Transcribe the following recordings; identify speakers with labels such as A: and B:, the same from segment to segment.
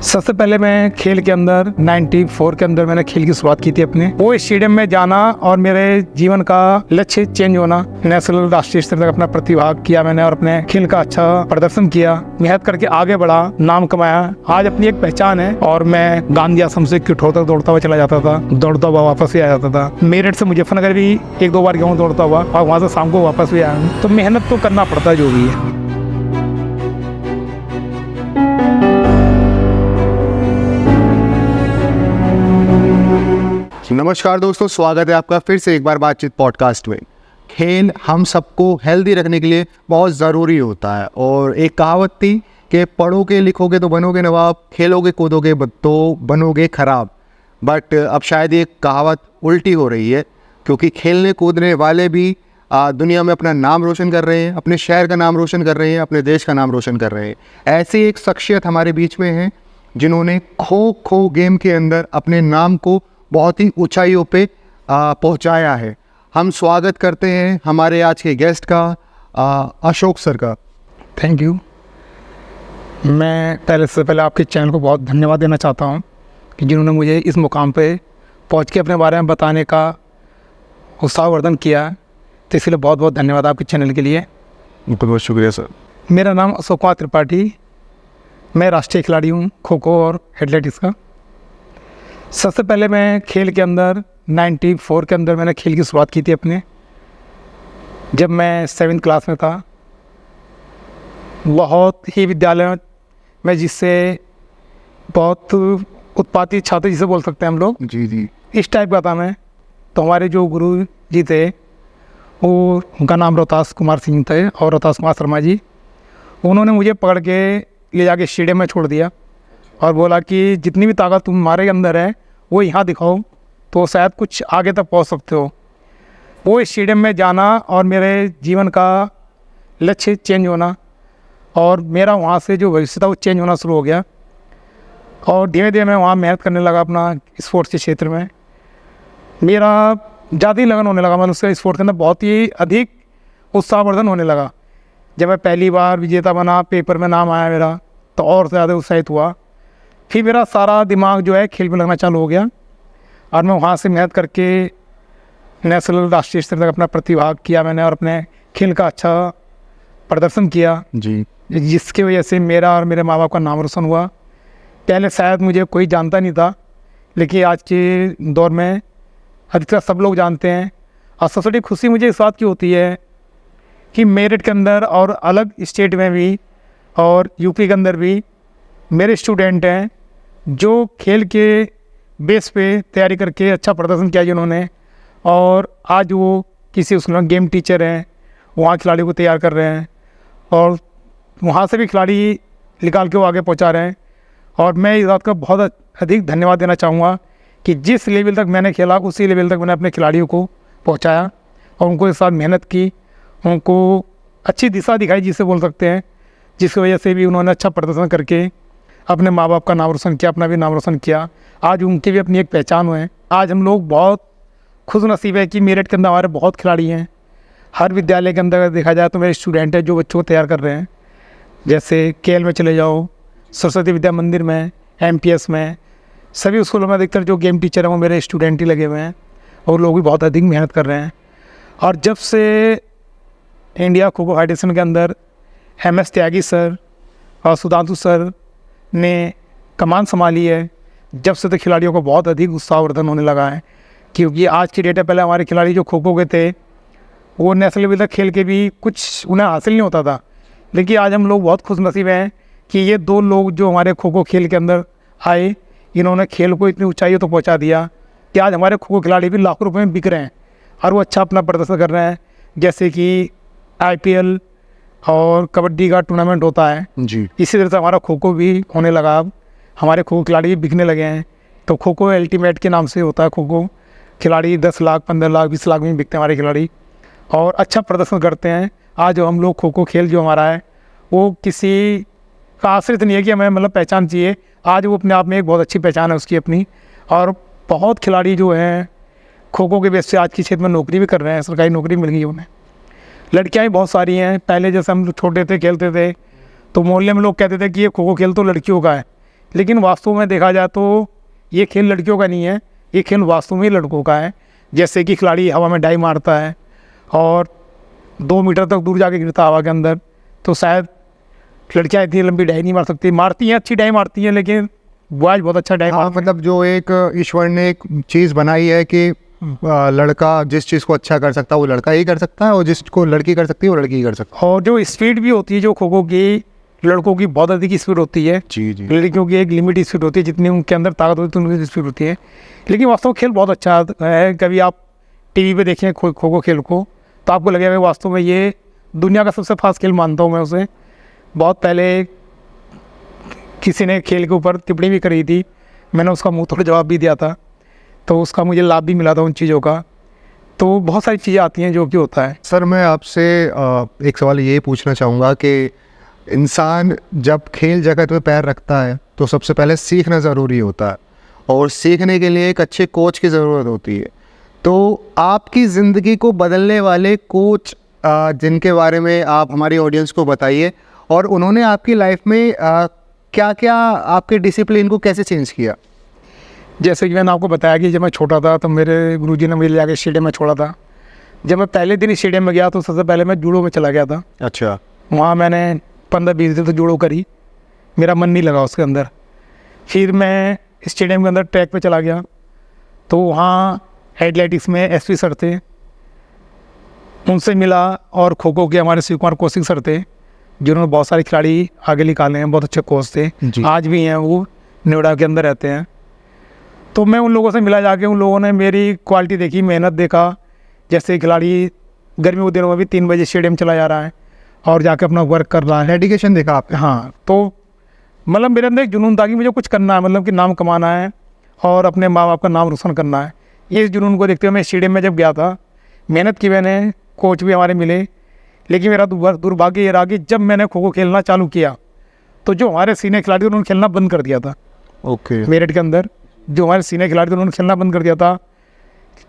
A: सबसे पहले मैं खेल के अंदर 94 के अंदर मैंने खेल की शुरुआत की थी अपने। वो स्टेडियम में जाना और मेरे जीवन का लक्ष्य चेंज होना, नेशनल राष्ट्रीय स्तर तक अपना प्रतिभाग किया मैंने और अपने खेल का अच्छा प्रदर्शन किया, मेहनत करके आगे बढ़ा, नाम कमाया। आज अपनी एक पहचान है और मैं गांधी आश्रम से किठौर तक दौड़ता हुआ चला जाता था, दौड़ता हुआ वापस भी आ जाता था। मेरठ से मुजफ्फरनगर भी एक दो बार गया दौड़ता हुआ और वहाँ से शाम को वापस भी आया। तो मेहनत तो करना पड़ता है जो भी है।
B: नमस्कार दोस्तों, स्वागत है आपका फिर से एक बार बातचीत पॉडकास्ट में। खेल हम सबको हेल्दी रखने के लिए बहुत ज़रूरी होता है और एक कहावत थी कि पढ़ोगे लिखोगे तो बनोगे नवाब, खेलोगे कूदोगे तो बनोगे खराब। बट अब शायद ये कहावत उल्टी हो रही है, क्योंकि खेलने कूदने वाले भी दुनिया में अपना नाम रोशन कर रहे हैं, अपने शहर का नाम रोशन कर रहे हैं, अपने देश का नाम रोशन कर रहे हैं। ऐसी एक शख्सियत हमारे बीच में है जिन्होंने खो गेम के अंदर अपने नाम को बहुत ही ऊंचाइयों पे पहुंचाया है। हम स्वागत करते हैं हमारे आज के गेस्ट का, अशोक सर का।
A: Thank you. मैं पहले आपके चैनल को बहुत धन्यवाद देना चाहता हूं कि जिन्होंने मुझे इस मुकाम पे पहुंच के अपने बारे में बताने का उत्साहवर्धन किया, तो इसलिए बहुत बहुत धन्यवाद आपके चैनल के लिए।
B: बहुत बहुत शुक्रिया सर।
A: मेरा नाम अशोक कुमार त्रिपाठी, मैं राष्ट्रीय खिलाड़ी हूँ खो खो और एथलेटिक्स का। सबसे पहले मैं खेल के अंदर 94 के अंदर मैंने खेल की शुरुआत की थी अपने, जब मैं 7th क्लास में था। बहुत ही विद्यालय में जिससे बहुत उत्पाती छात्र जिसे बोल सकते हैं हम लोग,
B: जी,
A: इस टाइप का था मैं। तो हमारे जो गुरु जी थे वो, उनका नाम रोहतास कुमार सिंह थे और रोहतास कुमार शर्मा जी, उन्होंने मुझे पकड़ के ले जाके स्टेडियम में छोड़ दिया और बोला कि जितनी भी ताकत तुम्हारे अंदर है वो यहाँ दिखाओ तो शायद कुछ आगे तक पहुँच सकते हो। वो स्टेडियम में जाना और मेरे जीवन का लक्ष्य चेंज होना और मेरा वहाँ से जो भविष्य था वो चेंज होना शुरू हो गया। और धीरे धीरे मैं वहाँ मेहनत करने लगा अपना स्पोर्ट्स के क्षेत्र में। मेरा ज़्यादा ही लगन होने लगा, मतलब उसका स्पोर्ट्स के अंदर बहुत ही अधिक उत्साहवर्धन होने लगा। जब मैं पहली बार विजेता बना, पेपर में नाम आया मेरा, तो और ज़्यादा उत्साहित हुआ। फिर मेरा सारा दिमाग जो है खेल में लगना चालू हो गया और मैं वहाँ से मेहनत करके नेशनल राष्ट्रीय स्तर तक अपना प्रतिभाग किया मैंने और अपने खेल का अच्छा प्रदर्शन किया
B: जी,
A: जिसकी वजह से मेरा और मेरे माँ बाप का नाम रोशन हुआ। पहले शायद मुझे कोई जानता नहीं था, लेकिन आज के दौर में अधिकतर सब लोग जानते हैं। और सबसे बड़ी खुशी मुझे इस बात की होती है कि मेरठ के अंदर और अलग स्टेट में भी और यूपी के अंदर भी मेरे स्टूडेंट हैं जो खेल के बेस पे तैयारी करके अच्छा प्रदर्शन किया जिन्होंने, और आज वो किसी उसमें गेम टीचर हैं, वहाँ खिलाड़ियों को तैयार कर रहे हैं और वहाँ से भी खिलाड़ी निकाल के वो आगे पहुँचा रहे हैं। और मैं इस बात का बहुत अधिक धन्यवाद देना चाहूँगा कि जिस लेवल तक मैंने खेला उसी लेवल तक मैंने अपने खिलाड़ियों को पहुँचाया और उनको इस साथ मेहनत की, उनको अच्छी दिशा दिखाई जिसे बोल सकते हैं, जिसकी वजह से भी उन्होंने अच्छा प्रदर्शन करके अपने माँ बाप का नाम रोशन किया, अपना भी नाम रोशन किया। आज उनकी भी अपनी एक पहचान हुए। आज हम लोग बहुत खुशनसीब है कि मेरठ के अंदर हमारे बहुत खिलाड़ी हैं। हर विद्यालय के अंदर देखा जाए तो मेरे स्टूडेंट हैं जो बच्चों को तैयार कर रहे हैं। जैसे केएल में चले जाओ, सरस्वती विद्या मंदिर में, MPS में, सभी स्कूलों में अधिकतर जो गेम टीचर हैं वो मेरे स्टूडेंट ही लगे हुए हैं और लोग भी बहुत अधिक मेहनत कर रहे हैं। और जब से इंडिया खो खो फेडरेशन के अंदर MS त्यागी सर और सुधांशु सर ने कमान संभाली है, जब से तो खिलाड़ियों को बहुत अधिक उत्साहवर्धन होने लगा है। क्योंकि आज की डेट में पहले हमारे खिलाड़ी जो खो खो के थे वो नेशनल लेवल तक खेल के भी कुछ उन्हें हासिल नहीं होता था, लेकिन आज हम लोग बहुत खुशनसीब हैं कि ये दो लोग जो हमारे खो खो खेल के अंदर आए, इन्होंने खेल को इतनी ऊंचाइयों तो पहुंचा दिया कि आज हमारे खो खो खिलाड़ी भी लाखों रुपए में बिक रहे हैं और वो अच्छा अपना प्रदर्शन कर रहे हैं। जैसे कि IPL और कबड्डी का टूर्नामेंट होता है
B: जी,
A: इसी तरह से हमारा खो खो भी होने लगा। अब हमारे खो खो खिलाड़ी भी बिकने लगे हैं। तो खो खो अल्टीमेट के नाम से होता है खो खो, खिलाड़ी 10 लाख 15 लाख 20 लाख में बिकते हैं हमारे खिलाड़ी और अच्छा प्रदर्शन करते हैं। आज जो हम लोग खो खो खेल जो हमारा है वो किसी का आश्रित नहीं है कि हमें मतलब पहचान चाहिए। आज वो अपने आप में एक बहुत अच्छी पहचान है उसकी अपनी। और बहुत खिलाड़ी जो हैं खो खो के बेस से आज के क्षेत्र में नौकरी भी कर रहे हैं, सरकारी नौकरी मिल गई है उन्हें। लड़कियाँ भी बहुत सारी हैं। पहले जैसे हम छोटे थे खेलते थे तो मोहल्ले में लोग कहते थे कि ये खो खो खेल तो लड़कियों का है, लेकिन वास्तव में देखा जाए तो ये खेल लड़कियों का नहीं है, ये खेल वास्तव में लड़कों का है। जैसे कि खिलाड़ी हवा में डाई मारता है और 2 मीटर तक दूर जाके गिरता हवा के अंदर, तो शायद लड़कियाँ इतनी लंबी डाई नहीं मार सकती, मारती हैं, अच्छी डाई मारती हैं, लेकिन बॉयज बहुत अच्छा डाई
B: हाँ, मतलब जो एक ईश्वर ने एक चीज़ बनाई है कि लड़का जिस चीज़ को अच्छा कर सकता है वो लड़का ही कर सकता है, और जिसको लड़की कर सकती है वो लड़की ही कर सकती
A: और जो स्पीड भी होती है जो खो खो की, लड़कों की बहुत अधिक स्पीड होती है,
B: है। जी जी।
A: लड़कियों की एक लिमिट स्पीड होती है, जितनी उनके अंदर ताकत होती है उनकी स्पीड होती है। लेकिन वास्तव में खेल बहुत अच्छा है। कभी आप टीवी पे देखें खो खो खेल को, तो आपको लगेगा वास्तव में ये दुनिया का सबसे फास्ट खेल मानता हूँ मैं उसे। बहुत पहले किसी ने खेल के ऊपर टिप्पणी भी करी थी, मैंने उसका मुँह तोड़ जवाब भी दिया था, तो उसका मुझे लाभ भी मिला था उन चीज़ों का। तो बहुत सारी चीज़ें आती हैं जो कि होता है।
B: सर, मैं आपसे एक सवाल ये पूछना चाहूँगा कि इंसान जब खेल जगत में पैर रखता है तो सबसे पहले सीखना ज़रूरी होता है, और सीखने के लिए एक अच्छे कोच की ज़रूरत होती है। तो आपकी ज़िंदगी को बदलने वाले कोच जिनके बारे में आप हमारी ऑडियंस को बताइए, और उन्होंने आपकी लाइफ में क्या क्या आपके डिसिप्लिन को कैसे चेंज किया?
A: जैसे कि मैंने आपको बताया कि जब मैं छोटा था तो मेरे गुरुजी ने मुझे ले जाकर स्टेडियम में छोड़ा था। जब मैं पहले दिन स्टेडियम में गया तो सबसे पहले मैं जूडो में चला गया था।
B: अच्छा।
A: वहाँ मैंने 15-20 दिन तो जूडो करी, मेरा मन नहीं लगा उसके अंदर। फिर मैं स्टेडियम के अंदर ट्रैक पे चला गया, तो वहाँ एथलेटिक्स में एसपी सर थे, उनसे मिला। और खो खो के हमारे शिव कुमार कोचिंग सर थे, जिन्होंने बहुत सारे खिलाड़ी आगे निकाले हैं, बहुत अच्छे कोच थे, आज भी हैं, वो नोएडा के अंदर रहते हैं। तो मैं उन लोगों से मिला जाके, उन लोगों ने मेरी क्वालिटी देखी, मेहनत देखा। जैसे खिलाड़ी गर्मी के दिनों में भी 3 बजे स्टेडियम चला जा रहा है और जाके अपना वर्क कर रहा है,
B: डेडिकेशन देखा आपने?
A: हाँ, तो मतलब मेरे अंदर एक जुनून था कि मुझे कुछ करना है, मतलब कि नाम कमाना है और अपने माँ बाप का नाम रोशन करना है। ये जुनून को देखते हुए मैं स्टेडियम में जब गया था, मेहनत की मैंने, कोच भी हमारे मिले। लेकिन मेरा दुर्भाग्य ये रहा कि जब मैंने खो खो खेलना चालू किया तो जो हमारे सीनियर खिलाड़ी थे उन्होंने खेलना बंद कर दिया था।
B: ओके।
A: मेरठ के अंदर जो हमारे सीनियर खिलाड़ी थे उन्होंने खेलना बंद कर दिया था।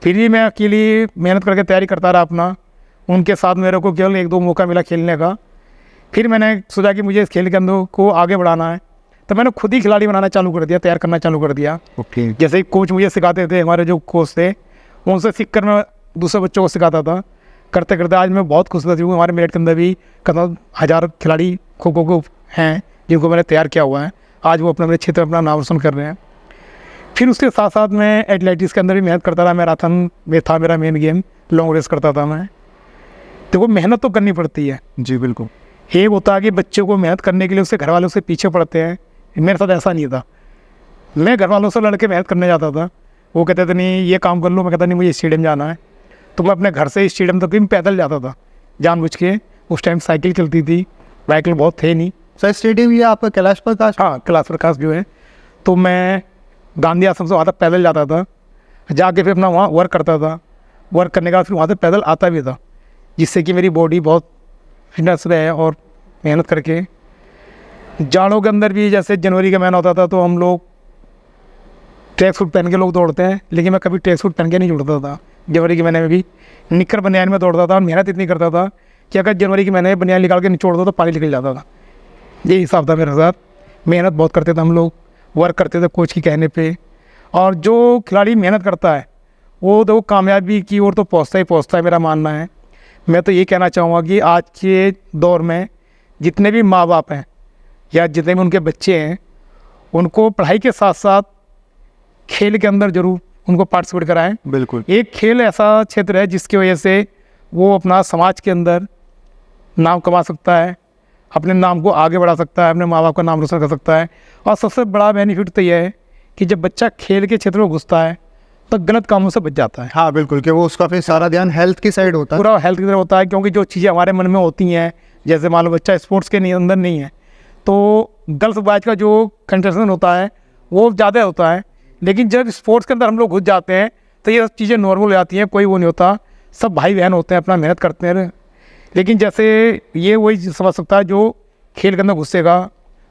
A: फिर भी मैं अकेली मेहनत करके तैयारी करता रहा अपना, उनके साथ मेरे को केवल 1-2 मौका मिला खेलने का। फिर मैंने सोचा कि मुझे इस खेल के अंदर को आगे बढ़ाना है, तो मैंने खुद ही खिलाड़ी बनाना चालू कर दिया, तैयार करना चालू कर दिया।
B: ओके।
A: जैसे कोच मुझे सिखाते थे, हमारे जो कोच थे, उनसे सीख कर मैं दूसरे बच्चों को सिखाता था। करते करते आज मैं बहुत खुश था, क्योंकि हमारे मेरठ के अंदर भी करीब 1000 खिलाड़ी खो खो को हैं जिनको मैंने तैयार किया हुआ है। आज वो अपने क्षेत्र में अपना नाम रोशन कर रहे हैं। फिर उसके साथ साथ मैं एथलेटिक्स के अंदर भी मेहनत करता रहा। मैराथन में था मेरा मेन गेम, लॉन्ग रेस करता था मैं। तो वो मेहनत तो करनी पड़ती है।
B: जी बिल्कुल।
A: एक होता है कि बच्चे को मेहनत करने के लिए उसके घर वाले उससे पीछे पड़ते हैं, मेरे साथ ऐसा नहीं था। मैं घर वालों से लड़के मेहनत करने जाता था, वो कहते थे नहीं ये काम कर लो, मैं कहता नहीं मुझे स्टेडियम जाना है। तो मैं अपने घर से स्टेडियम तक भी पैदल जाता था जानबूझ के। उस टाइम साइकिल चलती थी, व्हीकल बहुत थे नहीं।
B: सर, स्टेडियम ये आपका कैलाश प्रकाश?
A: हाँ, कैलाश प्रकाश जो है। तो मैं गांधी आश्रम से वहाँ तक पैदल जाता था, जाके फिर अपना वहाँ वर्क करता था। वर्क करने के बाद फिर वहाँ से पैदल आता भी था, जिससे कि मेरी बॉडी बहुत फिटनेस रहे। और मेहनत करके जाड़ों के अंदर भी, जैसे जनवरी का महीना होता था तो हम लोग ट्रैक सूट पहन के लोग दौड़ते हैं, लेकिन मैं कभी ट्रैक सूट पहन के नहीं दौड़ता था। जनवरी के महीने में भी निक्कर बनियान में दौड़ता था, और मेहनत इतनी करता था कि अगर जनवरी के महीने में बनियान निकाल के निचोड़ दो तो पानी निकल जाता था। ये हिसाब था मेरे साथ। मेहनत बहुत करते थे हम लोग, वर्क करते थे कोच के कहने पे। और जो खिलाड़ी मेहनत करता है वो कामयाबी की ओर तो पहुंचता है, मेरा मानना है। मैं तो ये कहना चाहूँगा कि आज के दौर में जितने भी माँ बाप हैं या जितने भी उनके बच्चे हैं, उनको पढ़ाई के साथ साथ खेल के अंदर ज़रूर उनको पार्टिसिपेट कराएं।
B: बिल्कुल।
A: एक खेल ऐसा क्षेत्र है जिसकी वजह से वो अपना समाज के अंदर नाम कमा सकता है, अपने नाम को आगे बढ़ा सकता है, अपने माँ बाप का नाम रोशन कर सकता है। और सबसे बड़ा बेनिफिट तो यह है कि जब बच्चा खेल के क्षेत्र में घुसता है तो गलत कामों से बच जाता है।
B: हाँ बिल्कुल, कि वो उसका फिर सारा ध्यान हेल्थ की साइड होता है।
A: पूरा हेल्थ की तरफ होता है, क्योंकि जो चीज़ें हमारे मन में होती हैं, जैसे मान लो बच्चा स्पोर्ट्स के अंदर नहीं है तो गर्ल्स बॉयज का जो कंटेंशन होता है वो ज़्यादा होता है। लेकिन जब स्पोर्ट्स के अंदर हम लोग घुस जाते हैं तो ये चीज़ें नॉर्मल हो जाती हैं, कोई वो नहीं होता, सब भाई बहन होते हैं, अपना मेहनत करते हैं। लेकिन जैसे ये वही समझ सकता है जो खेल के अंदर घुसेगा,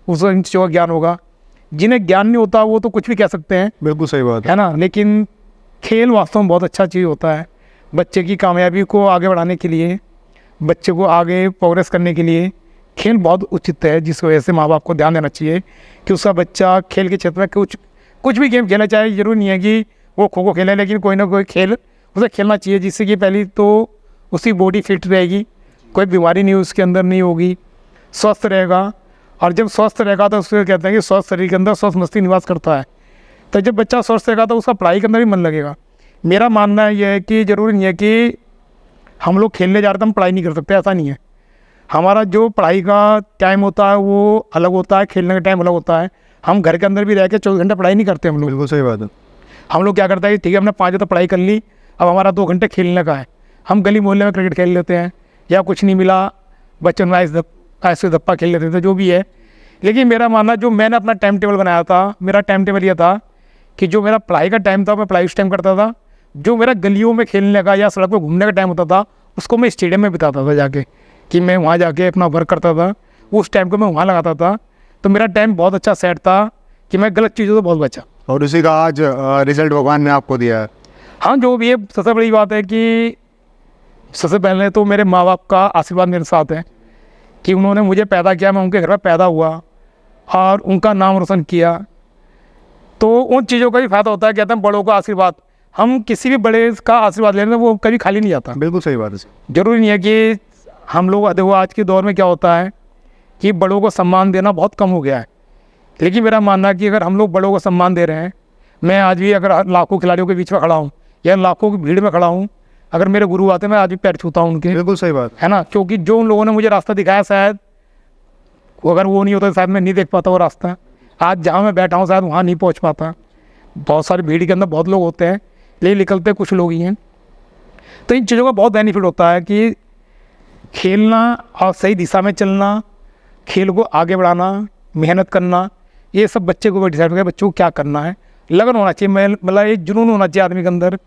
A: उसको इन चीज़ों का ज्ञान होगा। जिन्हें ज्ञान नहीं होता वो तो कुछ भी कह सकते हैं,
B: बिल्कुल सही बात
A: है ना। लेकिन खेल वास्तव में बहुत अच्छा चीज़ होता है बच्चे की कामयाबी को आगे बढ़ाने के लिए, बच्चे को आगे प्रोग्रेस करने के लिए खेल बहुत उचित है, जिस वजह से माँ बाप को ध्यान देना चाहिए कि उसका बच्चा खेल के क्षेत्र में कुछ भी गेम खेलना चाहे। ज़रूरी नहीं है कि वो खो खो खेले, लेकिन कोई ना कोई खेल उसे खेलना चाहिए, जिससे कि पहली तो उसकी बॉडी फिट रहेगी, कोई बीमारी नहीं उसके अंदर नहीं होगी, स्वस्थ रहेगा। और जब स्वस्थ रहेगा तो उसको कहते हैं कि स्वस्थ शरीर के अंदर स्वस्थ मस्तिष्क निवास करता है। तो जब बच्चा स्वस्थ रहेगा तो उसका पढ़ाई के अंदर भी मन लगेगा। मेरा मानना यह है कि ज़रूरी नहीं है कि हम लोग खेलने जा रहे तो हम पढ़ाई नहीं कर सकते, ऐसा नहीं है। हमारा जो पढ़ाई का टाइम होता है वो अलग होता है, खेलने का टाइम अलग होता है। हम घर के अंदर भी रह के 24 घंटे पढ़ाई नहीं करते हम लोग।
B: बिल्कुल सही बात है।
A: हम लोग क्या करते हैं, ठीक है हमने 5 बजे तो पढ़ाई कर ली, अब हमारा 2 घंटे खेलने का है। हम गली मोहल्ले में क्रिकेट खेल लेते हैं, या कुछ नहीं मिला बच्चों में ऐसे धप्पा खेल लेते थे, जो भी है। लेकिन मेरा मानना, जो मैंने अपना टाइम टेबल बनाया था, मेरा टाइम टेबल ये था कि जो मेरा पढ़ाई का टाइम था मैं पढ़ाई उस टाइम करता था, जो मेरा गलियों में खेलने का या सड़क पर घूमने का टाइम होता था उसको मैं स्टेडियम में बिताता था जाके, कि मैं वहाँ जाके अपना वर्क करता था, उस टाइम को मैं वहाँ लगाता था। तो मेरा टाइम बहुत अच्छा सेट था कि मैं गलत चीज़ों से बहुत बचा।
B: और उसी का आज रिजल्ट भगवान ने आपको दिया है।
A: हाँ, जो भी है, सबसे बड़ी बात है कि सबसे पहले तो मेरे माँ बाप का आशीर्वाद मेरे साथ है कि उन्होंने मुझे पैदा किया, मैं उनके घर में पैदा हुआ और उनका नाम रोशन किया। तो उन चीज़ों का भी फायदा होता है। कहते हैं बड़ों का आशीर्वाद, हम किसी भी बड़े का आशीर्वाद लेने वो कभी खाली नहीं जाता।
B: बिल्कुल सही बात है।
A: ज़रूरी नहीं है कि हम लोग, देखो आज के दौर में क्या होता है कि बड़ों को सम्मान देना बहुत कम हो गया है। लेकिन मेरा मानना है कि अगर हम लोग बड़ों को सम्मान दे रहे हैं, मैं आज भी अगर लाखों खिलाड़ियों के बीच में खड़ा हूँ या लाखों की भीड़ में खड़ा हूँ, अगर मेरे गुरु आते मैं आज भी पैर छूता हूँ उनके।
B: बिल्कुल सही बात
A: है ना, क्योंकि जो उन लोगों ने मुझे रास्ता दिखाया, शायद अगर वो नहीं होता तो शायद मैं नहीं देख पाता वो रास्ता। आज जहाँ मैं बैठा हूँ शायद वहाँ नहीं पहुँच पाता। बहुत सारी भीड़ के अंदर बहुत लोग होते हैं, लेकिन निकलते कुछ लोग ही हैं। तो इन चीज़ों का बहुत बेनिफिट होता है कि खेलना और सही दिशा में चलना, खेल को आगे बढ़ाना, मेहनत करना, ये सब बच्चे को डिसाइड करके बच्चों को क्या करना है। लगन होना चाहिए, मतलब एक जुनून होना चाहिए आदमी के अंदर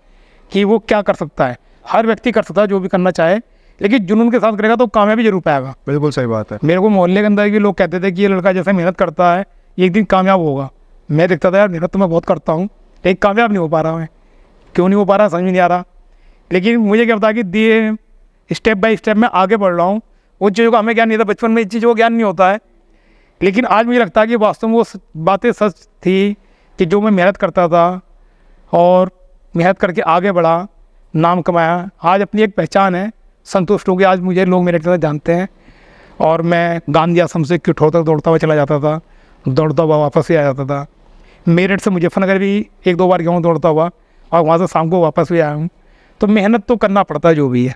A: कि वो क्या कर सकता है। हर व्यक्ति कर सकता है जो भी करना चाहे, लेकिन जुनून के साथ करेगा तो कामयाबी जरूर पाएगा।
B: बिल्कुल सही बात है।
A: मेरे को मोहल्ले के अंदर भी लोग कहते थे कि ये लड़का जैसे मेहनत करता है एक दिन कामयाब होगा। मैं देखता था यार मेहनत तो मैं बहुत करता हूँ, लेकिन कामयाब नहीं हो पा रहा मैं। क्यों नहीं हो पा रहा समझ में नहीं आ रहा। लेकिन मुझे क्या पता कि दिए स्टेप बाय स्टेप मैं आगे बढ़ रहा हूँ। उन चीज़ों का हमें ज्ञान नहीं था, बचपन में इन चीज़ों का ज्ञान नहीं होता है। लेकिन आज मुझे लगता है कि वास्तव में वो बातें सच थी कि जो मैं मेहनत करता था और मेहनत करके आगे बढ़ा, नाम कमाया, आज अपनी एक पहचान है, संतुष्ट हो गया। आज मुझे लोग मेरे तरह जानते हैं। और मैं गांधी आश्रम से किठौर तक दौड़ता हुआ चला जाता था, दौड़ता हुआ वापस ही आ जाता था। मेरठ से मुजफ्फरनगर भी 1-2 बार गया हूँ दौड़ता हुआ, और वहाँ से शाम को वापस भी आया हूँ। तो मेहनत तो करना पड़ता है जो भी है।